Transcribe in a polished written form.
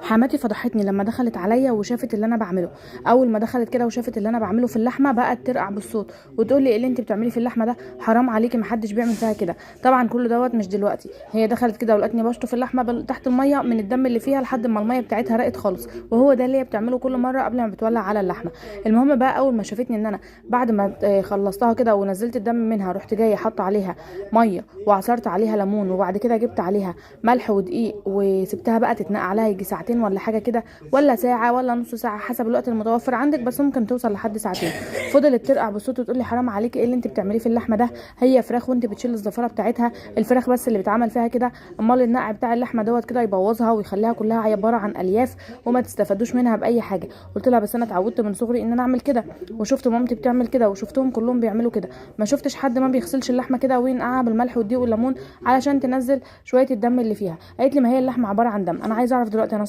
حماتي فضحتني لما دخلت عليا وشافت اللي انا بعمله. اول ما دخلت كده وشافت اللي انا بعمله في اللحمه بقت ترقع بالصوت وتقول لي ايه اللي انت بتعملي في اللحمه ده، حرام عليكي محدش بيعمل فيها كده. طبعا كل دوت مش دلوقتي، هي دخلت كده ولقتني بشطف اللحمه تحت الميه من الدم اللي فيها لحد ما الميه بتاعتها رقت خالص، وهو ده اللي هي بتعمله كل مره قبل ما بتولع على اللحمه. المهم بقى اول ما شافتني ان انا بعد ما خلصتها كده ونزلت الدم منها رحت جايه حاطه عليها ميه وعصرت عليها ليمون، وبعد كده جبت عليها ملح ودقيق وسبتها بقى تتنقع عليها يجي ساعتين ولا حاجه كده، ولا ساعه ولا نص ساعه حسب الوقت المتوفر عندك، بس ممكن توصل لحد ساعتين. فضلت ترقع بصوت وتقول لي حرام عليكي ايه اللي انت بتعمليه في اللحمه ده، هي فراخ وانت بتشيل الزفاره بتاعتها، الفراخ بس اللي بيتعمل فيها كده، امال النقع بتاع اللحمه دوت كده يبوظها ويخليها كلها عباره عن الياف وما تستفادوش منها باي حاجه. قلت لها بس انا اتعودت من صغري ان انا اعمل كده، وشفت مامتي بتعمل كده وشفتهم كلهم بيعملوا كده، ما شفتش حد ما بيغسلش اللحمه كده وينقعها بالملح والدقيق والليمون علشان تنزل شويه الدم اللي فيها. قالت لي ما هي اللحمه عباره عن دم. انا عايزه اعرف دلوقتي انا